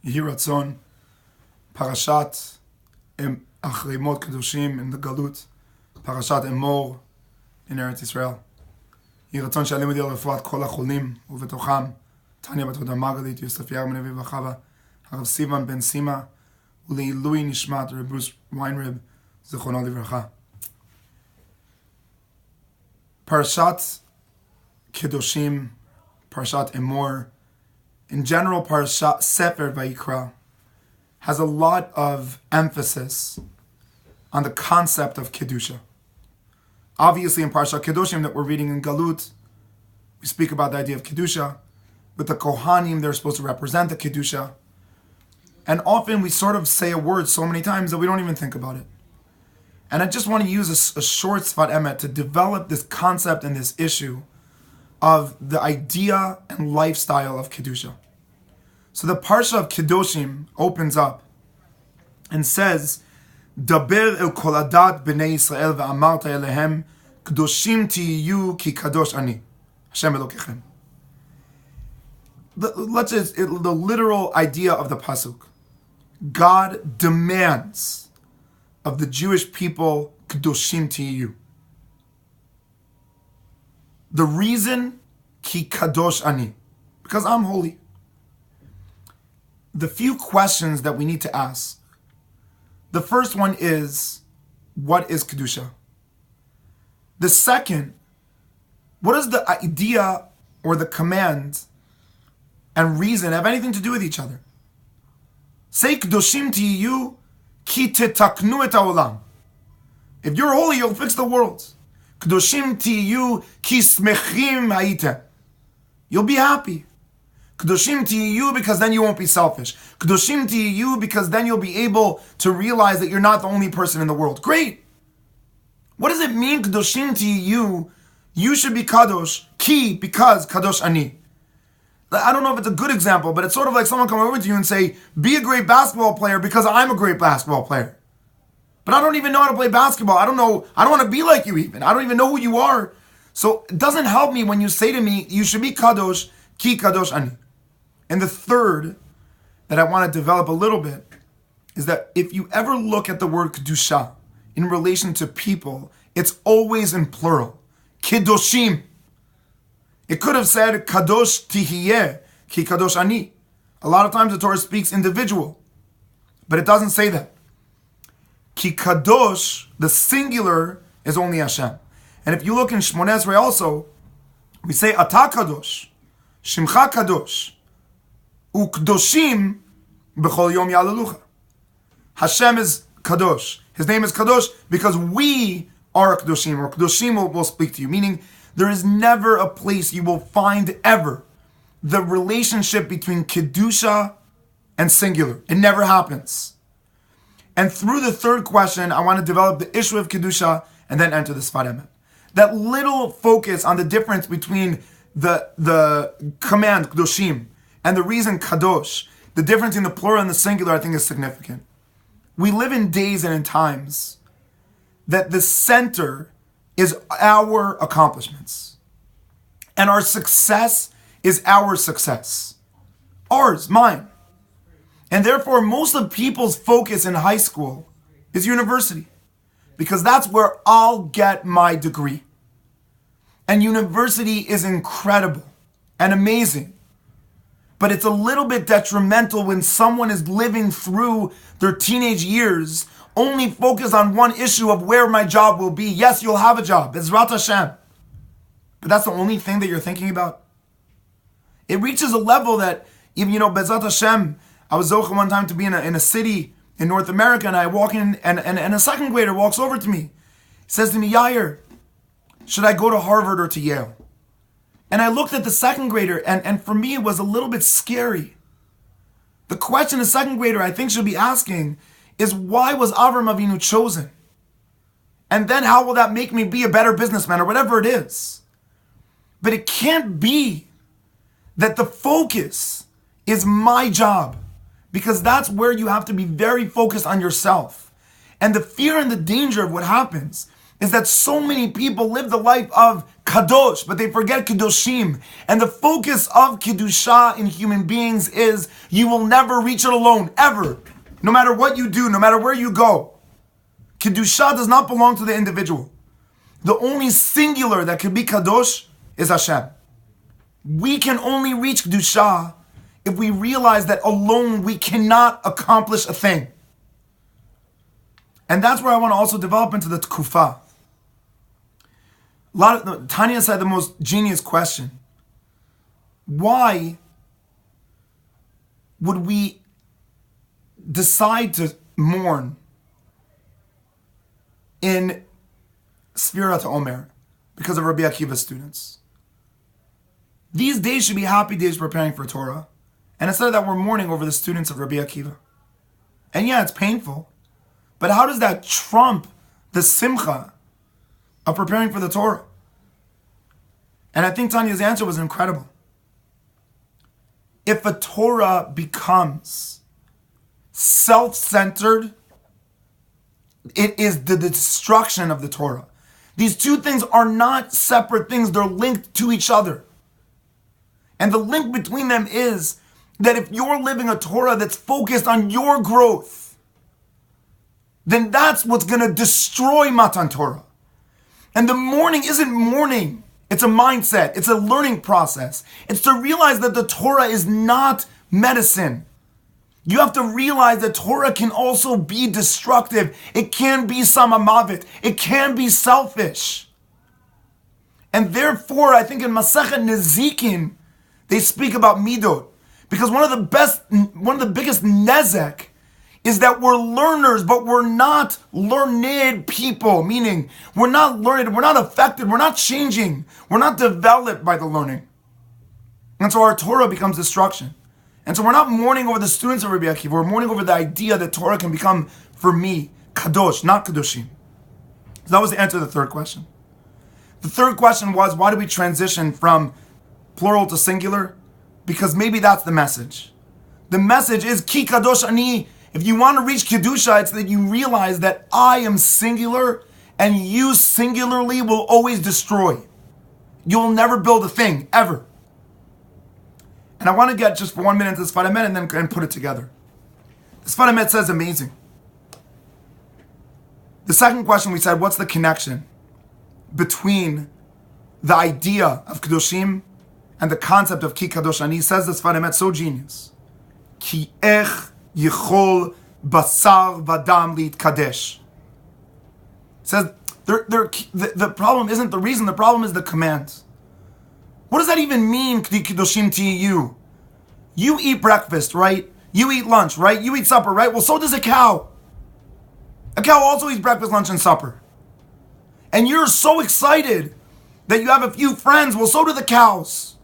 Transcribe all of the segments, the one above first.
Yehi Ratzon, Parshat Achrei Mot Kedoshim in the Galut, Parshat Emor in Eretz Yisrael. Yehi Ratzon Shalem Edi al Refuat Kol HaCholim Uvetocham Tanya Bat Hoda Margalit Yosef Yair Ben Aviv Achava Harav Sivan Ben Sima Uleilui Nishmat Reb Bruce Weinrib Zichrono Livracha. Parshat Kedoshim, Parshat Emor, in general, Parshat Sefer Vayikra has a lot of emphasis on the concept of kedusha. Obviously, in Parshat Kedoshim that we're reading in Galut, we speak about the idea of kedusha. With the Kohanim, they're supposed to represent the kedusha, and often we sort of say a word so many times that we don't even think about it. And I just want to use a short Sfat Emet to develop this concept and this issue of the idea and lifestyle of Kedusha. So the Parsha of Kedoshim opens up and says, Daber el kol adat b'nei Yisrael ve'amarta elehem kedoshim tiyu ki kadosh ani Hashem Elokechem. The literal idea of the pasuk. God demands of the Jewish people kedoshim tiyu. The reason, ki kadosh ani, because I'm holy. The few questions that we need to ask. The first one is, what is kedusha? The second, what does the idea or the command and reason have anything to do with each other? Say kedoshim tiyu ki tetaknu et haolam. If you're holy, you'll fix the world. Kedoshim tiyu ki smechim haytem. You'll be happy. Kedoshim tiyu because then you won't be selfish. Kedoshim tiyu because then you'll be able to realize that you're not the only person in the world. Great. What does it mean, Kedoshim tiyu? You should be kadosh, ki, because kadosh ani. I don't know if it's a good example, but it's sort of like someone coming over to you and say, be a great basketball player because I'm a great basketball player. But I don't even know how to play basketball. I don't want to be like you even. I don't even know who you are. So it doesn't help me when you say to me, you should be kadosh, ki kadosh ani. And the third that I want to develop a little bit is that if you ever look at the word kedusha in relation to people, it's always in plural. Kedoshim. It could have said kadosh tihiyeh, ki kadosh ani. A lot of times the Torah speaks individual, but it doesn't say that. Ki kadosh, the singular, is only Hashem. And if you look in Shmoneh Esrei also, we say ata kadosh, shimcha kadosh, ukdoshim b'chol yom yalalucha. Hashem is kadosh. His name is kadosh because we are kadoshim, or kadoshim will speak to you. Meaning, there is never a place you will find ever the relationship between kedusha and singular. It never happens. And through the third question, I want to develop the issue of kedusha and then enter the Sfat Emet. That little focus on the difference between the command kedoshim and the reason kadosh, the difference in the plural and the singular, I think is significant. We live in days and in times that the center is our accomplishments. And our success is our success. Ours, mine. And therefore, most of people's focus in high school is university. Because that's where I'll get my degree. And university is incredible and amazing. But it's a little bit detrimental when someone is living through their teenage years only focus on one issue of where my job will be. Yes, you'll have a job. Bezrat Hashem. But that's the only thing that you're thinking about. It reaches a level that, even, Bezrat Hashem, I was zocha one time to be in a city in North America, and I walk in, and a second grader walks over to me. He says to me, Yair, should I go to Harvard or to Yale? And I looked at the second grader, and for me it was a little bit scary. The question the second grader I think should be asking is, why was Avram Avinu chosen? And then how will that make me be a better businessman or whatever it is? But it can't be that the focus is my job, because that's where you have to be very focused on yourself. And the fear and the danger of what happens is that so many people live the life of kadosh, but they forget kedoshim. And the focus of kedusha in human beings is you will never reach it alone, ever. No matter what you do, no matter where you go. Kedusha does not belong to the individual. The only singular that can be kadosh is Hashem. We can only reach kedusha if we realize that alone we cannot accomplish a thing. And that's where I want to also develop into the tkufa. Tanya said the most genius question. Why would we decide to mourn in Sfirat Omer because of Rabbi Akiva's students? These days should be happy days preparing for Torah. And instead of that, we're mourning over the students of Rabbi Akiva. And yeah, it's painful. But how does that trump the simcha of preparing for the Torah? And I think Tanya's answer was incredible. If a Torah becomes self-centered, it is the destruction of the Torah. These two things are not separate things, they're linked to each other. And the link between them is that if you're living a Torah that's focused on your growth, then that's what's going to destroy Matan Torah. And the mourning isn't mourning. It's a mindset. It's a learning process. It's to realize that the Torah is not medicine. You have to realize that Torah can also be destructive. It can be samamavet. It can be selfish. And therefore, I think in Masechet Nezikin, they speak about midot. Because one of the biggest nezek is that we're learners, but we're not learned people. Meaning, we're not learned, we're not affected, we're not changing, we're not developed by the learning. And so our Torah becomes destruction. And so we're not mourning over the students of Rabbi Akiva, we're mourning over the idea that Torah can become, for me, kadosh, not kedoshim. So that was the answer to the third question. The third question was, why do we transition from plural to singular? Because maybe that's the message. The message is ki kadosh ani. If you want to reach kedusha, it's that you realize that I am singular and you singularly will always destroy. You will never build a thing, ever. And I want to get just for 1 minute to this Sfat Emet and then put it together. The Sfat Emet says amazing. The second question we said, what's the connection between the idea of kedoshim and the concept of ki kadosh ani? Says the Sfat Emet, so genius. Ki ech yichol basar vadam litkadesh. Says the problem isn't the reason, the problem is the command. What does that even mean, kedoshim to you? You eat breakfast, right? You eat lunch, right? You eat supper, right? Well, so does a cow. A cow also eats breakfast, lunch, and supper. And you're so excited that you have a few friends. Well, so do the cows.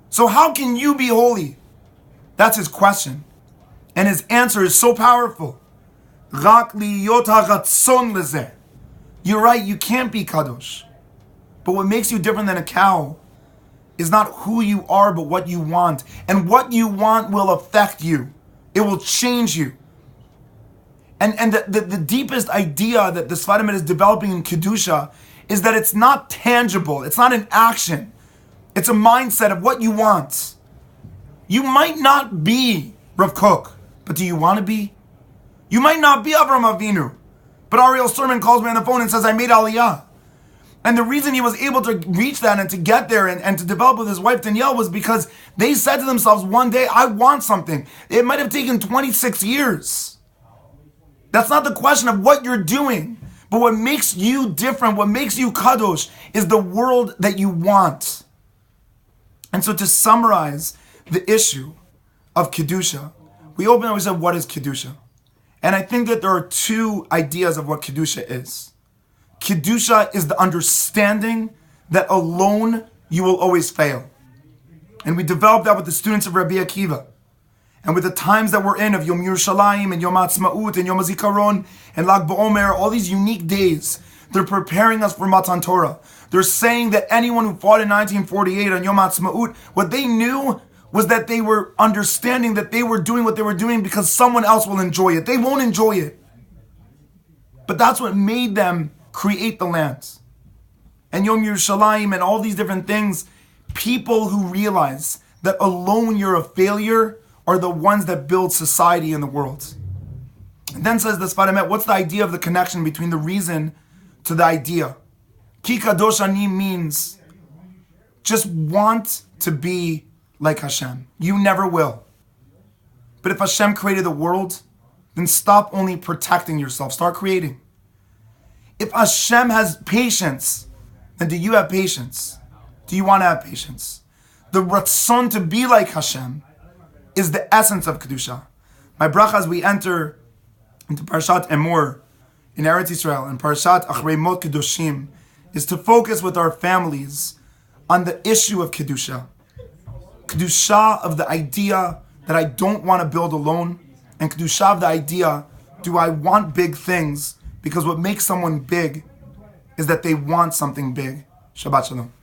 So how can you be holy? That's his question. And his answer is so powerful. Rak liyot haratzon lezeh. You're right, you can't be kadosh. But what makes you different than a cow is not who you are, but what you want. And what you want will affect you. It will change you. And the deepest idea that the Sfat Emet is developing in Kedusha is that it's not tangible. It's not an action. It's a mindset of what you want. You might not be Rav Kook, but do you want to be? You might not be Avram Avinu, but Ariel Sermon calls me on the phone and says, I made Aliyah. And the reason he was able to reach that and to get there and to develop with his wife Danielle was because they said to themselves one day, I want something. It might have taken 26 years. That's not the question of what you're doing. But what makes you different, what makes you kadosh, is the world that you want. And so to summarize the issue of Kedusha, we opened and we said, what is Kedusha? And I think that there are two ideas of what Kedusha is. Kedusha is the understanding that alone you will always fail. And we developed that with the students of Rabbi Akiva. And with the times that we're in of Yom Yerushalayim and Yom Ha'atzmaut and Yom HaZikaron and Lag BaOmer, all these unique days, they're preparing us for Matan Torah. They're saying that anyone who fought in 1948 on Yom Ha'atzmaut, what they knew was that they were understanding that they were doing what they were doing because someone else will enjoy it. They won't enjoy it. But that's what made them create the land. And Yom Yerushalayim and all these different things, people who realize that alone you're a failure are the ones that build society in the world. And then says the Sfar Emet, what's the idea of the connection between the reason to the idea? Ki kadosh ani means just want to be like Hashem. You never will. But if Hashem created the world, then stop only protecting yourself. Start creating. If Hashem has patience, then do you have patience? Do you want to have patience? The ratzon to be like Hashem is the essence of Kedusha. My bracha, as we enter into Parshat Emor in Eretz Yisrael, and Parshat Achrei Mot Kedoshim, is to focus with our families on the issue of Kedusha. Kedusha of the idea that I don't want to build alone, and Kedusha of the idea, do I want big things? Because what makes someone big is that they want something big. Shabbat Shalom.